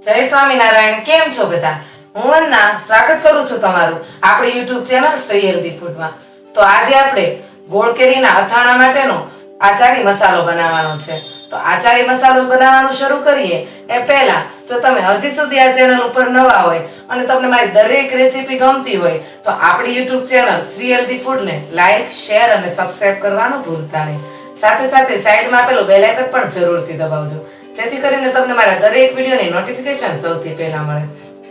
જય સ્વામિનારાયણ. કેમ છો બધા? હું વંદના સ્વાગત કરું છું તમારું આપણી YouTube ચેનલ શ્રી હેલ્ધી ફૂડમાં. તો આજે આપણે ગોળ કેરીના અથાણા માટેનો આચારી મસાલો બનાવવાનો છે. તો આચારી મસાલો બનાવવાનું શરૂ કરીએ એ પહેલા જો તમે હજી સુધી આ ચેનલ ઉપર નવા હોય અને તમને મારી દરેક રેસીપી ગમતી હોય તો આપણી YouTube ચેનલ શ્રી હેલ્ધી ફૂડને લાઈક, શેર અને સબસ્ક્રાઇબ કરવાનું ભૂલતા નહીં. સાથે સાથે સાઈડમાં આપેલું બેલ આઇકન પણ જરૂરથી દબાવજો, જેથી કરીને તમને મારા દરેક વિડીયોની નોટિફિકેશન સૌથી પહેલા મળે.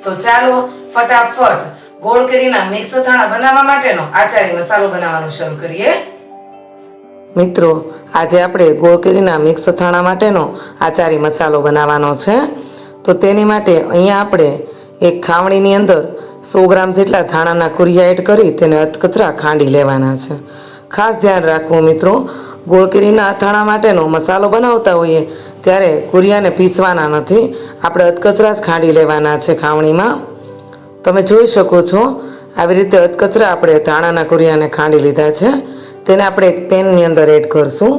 તો ચાલો ફટાફટ ગોળ કેરીના મિક્સ અથાણા બનાવવા માટેનો આચારી મસાલો બનાવવાનું શરૂ કરીએ. મિત્રો, આજે આપણે ગોળ કેરીના મિક્સ અથાણા માટેનો આચારી મસાલો બનાવવાનો છે. તો તેની માટે અહીંયા આપણે એક ખાવણીની અંદર 100 ગ્રામ જેટલા ધાણાના કુરિયા એડ કરી તેને અધકચરા ખાંડી લેવાના છે. ખાસ ધ્યાન રાખવું મિત્રો, ગોળ કેરીના અથાણા માટેનો મસાલો બનાવતા હોઈએ ત્યારે કુરિયાને પીસવાના નથી, આપણે અધકચરા જ ખાંડી લેવાના છે ખાવણીમાં. તમે જોઈ શકો છો આવી રીતે અધકચરા આપણે ધાણાના કુરિયાને ખાંડી લીધા છે. તેને આપણે એક પેનની અંદર એડ કરશું.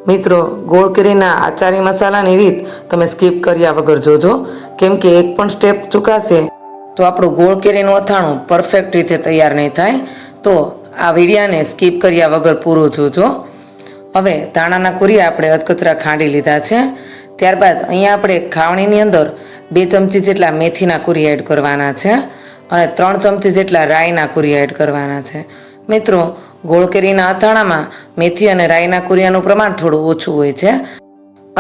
મિત્રો, ગોળ કેરીના આચારી મસાલાની રીત તમે સ્કીપ કર્યા વગર જોજો, કેમ કે એક પણ સ્ટેપ ચૂકાશે તો આપણું ગોળ કેરીનું અથાણું પરફેક્ટ રીતે તૈયાર નહીં થાય. તો આ વિડીયાને સ્કીપ કર્યા વગર પૂરું જોજો. હવે ધાણાના કુરિયા આપણે અધકચરા ખાંડી લીધા છે. ત્યારબાદ અહીંયા આપણે ખાવણીની અંદર 2 ચમચી જેટલા મેથીના કુરિયા એડ કરવાના છે અને 3 ચમચી જેટલા રાઈના કુરિયા એડ કરવાના છે. મિત્રો, ગોળ કેરીના અથાણામાં મેથી અને રાઈના કુરિયાનું પ્રમાણ થોડું ઓછું હોય છે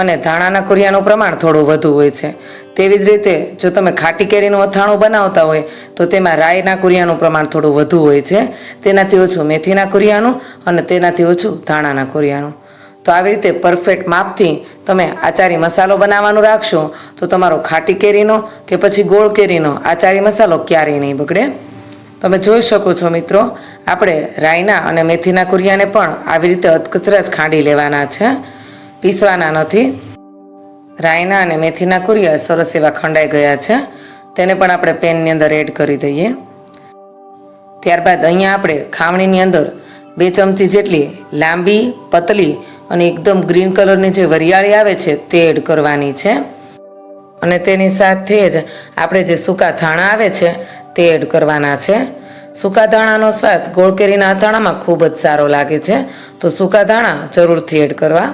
અને ધાણાના કુરિયાનું પ્રમાણ થોડું વધુ હોય છે. તેવી જ રીતે જો તમે ખાટી કેરીનું અથાણું બનાવતા હોય તો તેમાં રાઈના કુરિયાનું પ્રમાણ થોડું વધુ હોય છે, તેનાથી ઓછું મેથીના કુરિયાનું અને તેનાથી ઓછું ધાણાના કુરિયાનું. તો આવી રીતે પરફેક્ટ માપથી તમે આચારી મસાલો બનાવવાનું રાખશો તો તમારો ખાટી કેરીનો કે પછી ગોળ કેરીનો આચારી મસાલો ક્યારેય નહીં બગડે. તમે જોઈ શકો છો મિત્રો, આપણે રાઈના અને મેથીના કુરિયાને પણ આવી રીતે અધકચરા જ ખાંડી લેવાના છે, પીસવાના નથી. રાઈના અને મેથીના કુરિયા સરસ એવા ખંડાઈ ગયા છે, તેને પણ આપણે પેનની અંદર એડ કરી દઈએ. ત્યારબાદ અહીંયા આપણે ખાવણીની અંદર 2 ચમચી જેટલી લાંબી, પતલી અને એકદમ ગ્રીન કલરની જે વરિયાળી આવે છે તે એડ કરવાની છે અને તેની સાથે જ આપણે જે સૂકા ધાણા આવે છે તે એડ કરવાના છે. સૂકા ધાણાનો સ્વાદ ગોળ કેરીના અથાણામાં ખૂબ જ સારો લાગે છે, તો સૂકા ધાણા જરૂરથી એડ કરવા.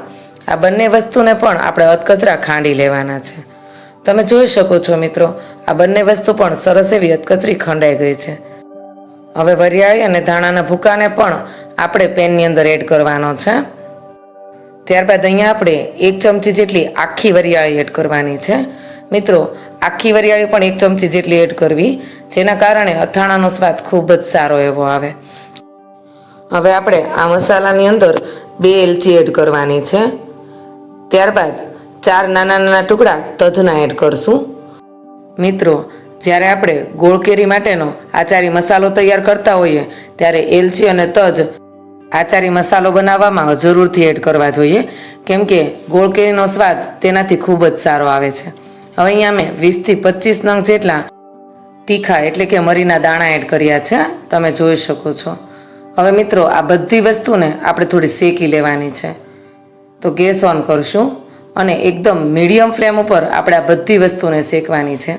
આ બંને વસ્તુને પણ આપણે અધકચરા ખાંડી લેવાના છે. તમે જોઈ શકો છો મિત્રો, આ બંને વસ્તુ પણ સરસ એવી અધકચરી ખંડાઈ ગઈ છે. હવે વરિયાળી અને ધાણાના ભૂકાને પણ આપણે પેનની અંદર એડ કરવાનો છે. ત્યારબાદ અહીંયા આપણે 1 ચમચી જેટલી આખી વરિયાળી એડ કરવાની છે. મિત્રો, આખી વરિયાળી પણ 1 ચમચી જેટલી એડ કરવી, જેના કારણે અથાણાનો સ્વાદ ખૂબ જ સારો એવો આવે. હવે આપણે આ મસાલાની અંદર 2 એલચી એડ કરવાની છે. ત્યારબાદ 4 નાના નાના ટુકડા તજના એડ કરશું. મિત્રો, જ્યારે આપણે ગોળ કેરી માટેનો આચારી મસાલો તૈયાર કરતા હોઈએ ત્યારે એલચી અને તજ આચારી મસાલો બનાવવામાં જરૂરથી એડ કરવા જોઈએ, કેમ કે ગોળ કેરીનો સ્વાદ તેનાથી ખૂબ જ સારો આવે છે. હવે અહીંયા મેં 20 થી 25 નંગ જેટલા તીખા એટલે કે મરીના દાણા એડ કર્યા છે, તમે જોઈ શકો છો. હવે મિત્રો, આ બધી વસ્તુને આપણે થોડી શેકી લેવાની છે. તો ગેસ ઓન કરશું અને એકદમ મીડિયમ ફ્લેમ ઉપર આપણે આ બધી વસ્તુને શેકવાની છે.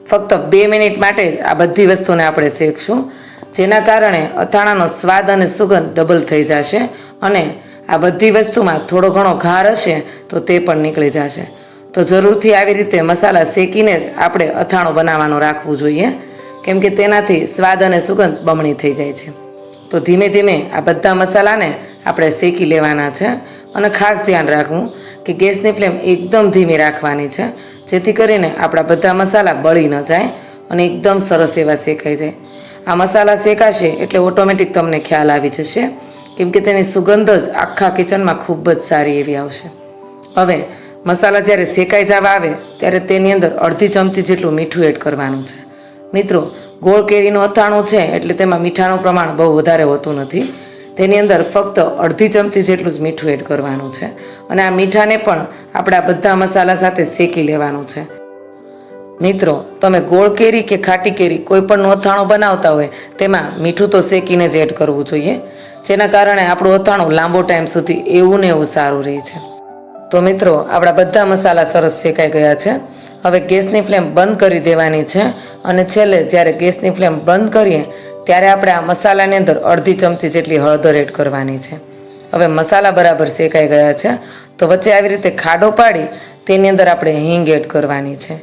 ફક્ત 2 મિનિટ માટે જ આ બધી વસ્તુને આપણે શેકશું, જેના કારણે અથાણાનો સ્વાદ અને સુગંધ ડબલ થઈ જશે અને આ બધી વસ્તુમાં થોડો ઘણો ઘાર હશે તો તે પણ નીકળી જશે. તો જરૂરથી આવી રીતે મસાલા શેકીને જ આપણે અથાણું બનાવવાનું રાખવું જોઈએ, કેમ કે તેનાથી સ્વાદ અને સુગંધ બમણી થઈ જાય છે. તો ધીમે ધીમે આ બધા મસાલાને આપણે શેકી લેવાના છે અને ખાસ ધ્યાન રાખવું કે ગેસની ફ્લેમ એકદમ ધીમી રાખવાની છે, જેથી કરીને આપણા બધા મસાલા બળી ન જાય અને એકદમ સરસ એવા શેકાઈ જાય. આ મસાલા શેકાશે એટલે ઓટોમેટિક તમને ખ્યાલ આવી જશે, કેમ કે તેની સુગંધ જ આખા કિચનમાં ખૂબ જ સારી એવી આવશે. હવે મસાલા જ્યારે શેકાઈ જવા આવે ત્યારે તેની અંદર 1/2 ચમચી જેટલું મીઠું એડ કરવાનું છે. મિત્રો, ગોળ કેરીનું અથાણું છે એટલે તેમાં મીઠાનું પ્રમાણ બહુ વધારે હોતું નથી, તેની અંદર ફક્ત 1/2 ચમચી જેટલું જ મીઠું એડ કરવાનું છે અને આ મીઠાને પણ આપણા બધા મસાલા સાથે શેકી લેવાનું છે. મિત્રો, તમે ગોળ કેરી કે ખાટી કેરી કોઈ પણ અથાણું બનાવતા હોય તેમાં મીઠું તો શેકીને જ એડ કરવું જોઈએ, જેના કારણે આપણું અથાણું લાંબો ટાઈમ સુધી એવું ને એવું સારું રહે છે. તો મિત્રો, આપણા બધા મસાલા સરસ શેકાઈ ગયા છે. હવે ગેસની ફ્લેમ બંધ કરી દેવાની છે અને છેલ્લે જ્યારે ગેસની ફ્લેમ બંધ કરીએ ત્યારે આપણે આ મસાલાની અંદર અડધી ચમચી જેટલી હળદર એડ કરવાની છે. હવે મસાલા બરાબર શેકાઈ ગયા છે તો વચ્ચે આવી રીતે ખાડો પાડી તેની અંદર આપણે હિંગ એડ કરવાની છે.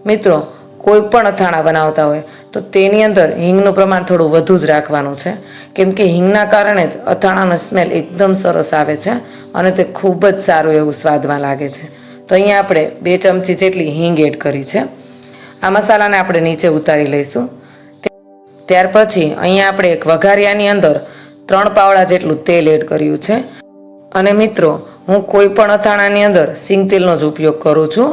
મિત્રો, કોઈ પણ અથાણા બનાવતા હોય તો તેની અંદર હિંગનું પ્રમાણ થોડું વધુ જ રાખવાનું છે, કેમ કે હિંગના કારણે જ અથાણાનો સ્મેલ એકદમ સરસ આવે છે અને તે ખૂબ જ સારું એવું સ્વાદમાં લાગે છે. તો અહીંયા આપણે 2 ચમચી જેટલી હિંગ એડ કરી છે. આ મસાલાને આપણે નીચે ઉતારી લઈશું. ત્યાર પછી અહીંયા આપણે એક વઘારિયાની અંદર 3 પાવડા જેટલું તેલ એડ કર્યું છે. અને મિત્રો, હું કોઈ પણ અથાણાની અંદર સિંગ તેલનો જ ઉપયોગ કરું છું.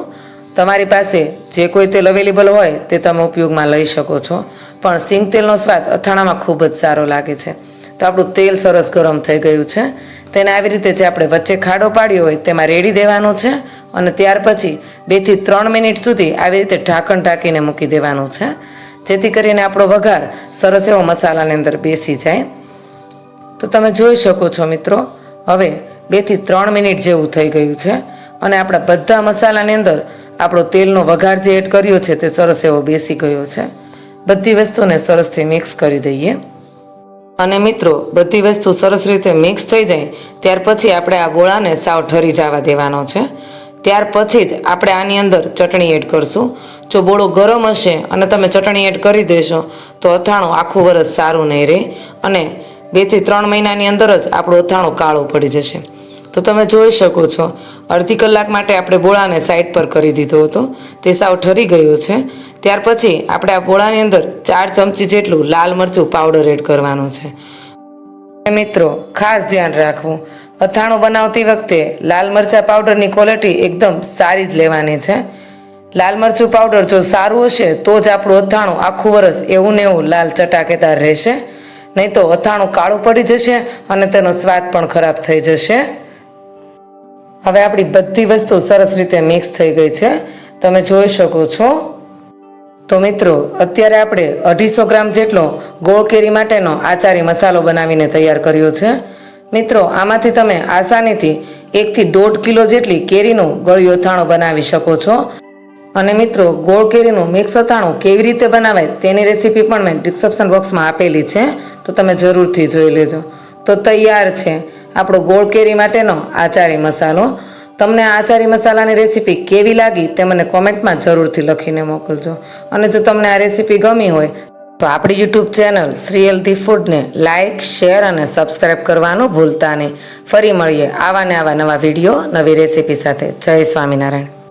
તમારી પાસે જે કોઈ તેલ અવેલેબલ હોય તે તમે ઉપયોગમાં લઈ શકો છો, પણ સિંગ તેલનો સ્વાદ અથાણામાં ખૂબ જ સારો લાગે છે. તો આપણું તેલ સરસ ગરમ થઈ ગયું છે. તેને આવી રીતે જે આપણે વચ્ચે ખાડો પાડ્યો હોય તેમાં રેડી દેવાનું છે અને ત્યાર પછી 2 થી 3 મિનિટ સુધી આવી રીતે ઢાંકણ ઢાંકીને મૂકી દેવાનું છે, જેથી કરીને આપણો વઘાર સરસ એવો મસાલાની અંદર બેસી જાય. તો તમે જોઈ શકો છો મિત્રો, હવે 2 થી 3 મિનિટ જેવું થઈ ગયું છે અને આપણા બધા મસાલાની અંદર આપણો તેલનો વઘાર જે એડ કર્યો છે તે સરસ એવો બેસી ગયો છે. બધી વસ્તુને સરસથી મિક્સ કરી દઈએ. અને મિત્રો, બધી વસ્તુ સરસ રીતે મિક્સ થઈ જાય ત્યાર પછી આપણે આ ગોળાને સાવ ઠરી જવા દેવાનો છે. ત્યાર પછી જ આપણે આની અંદર ચટણી એડ કરશું. જો બોળો ગરમ હશે અને તમે ચટણી એડ કરી દેશો તો અથાણું આખું વરસ સારું નહીં રહે અને 2 થી 3 મહિનાની અંદર જ આપણું અથાણું કાળું પડી જશે. તો તમે જોઈ શકો છો, અડધી કલાક માટે આપણે બોળાને સાઈડ પર કરી દીધો હતો, તે સાવ ઠરી ગયો છે. ત્યાર પછી આપણે આ બોળાની અંદર 4 ચમચી જેટલું લાલ મરચું પાવડર એડ કરવાનું છે. મિત્રો, ખાસ ધ્યાન રાખવું, અથાણું બનાવતી વખતે લાલ મરચાં પાવડરની ક્વોલિટી એકદમ સારી જ લેવાની છે. લાલ મરચું પાવડર જો સારું હશે તો જ આપણું અથાણું આખું વરસ એવું ને એવું લાલ ચટાકેદાર રહેશે, નહીં તો અથાણું કાળું પડી જશે અને તેનો સ્વાદ પણ ખરાબ થઈ જશે. હવે આપણી બધી વસ્તુ સરસ રીતે મિક્સ થઈ ગઈ છે, તમે જોઈ શકો છો. તો મિત્રો, અત્યારે આપણે 250 ગ્રામ જેટલો ગોળ કેરી માટેનો આચારી મસાલો બનાવીને તૈયાર કર્યો છે. મિત્રો, આમાંથી તમે આસાનીથી 1 થી 1.5 કિલો જેટલી કેરીનું ગળ્યું અથાણું બનાવી શકો છો. અને મિત્રો, ગોળ કેરીનું મિક્સ અથાણું કેવી રીતે બનાવાય તેની રેસીપી પણ મેં ડિસ્ક્રિપ્શન બોક્સમાં આપેલી છે, તો તમે જરૂરથી જોઈ લેજો. તો તૈયાર છે આપણો ગોળ કેરી માટેનો આચારી મસાલો. તમને આ આચારી મસાલાની રેસીપી કેવી લાગી તે મને કોમેન્ટમાં જરૂરથી લખીને મોકલજો. અને જો તમને આ રેસીપી ગમી હોય તો આપણી યુટ્યુબ ચેનલ શ્રી હેલ્ધી ફૂડને લાઇક, શેર અને સબસ્ક્રાઈબ કરવાનું ભૂલતા નહીં. ફરી મળીએ આવા ને આવા નવા વિડીયો, નવી રેસીપી સાથે. જય સ્વામિનારાયણ.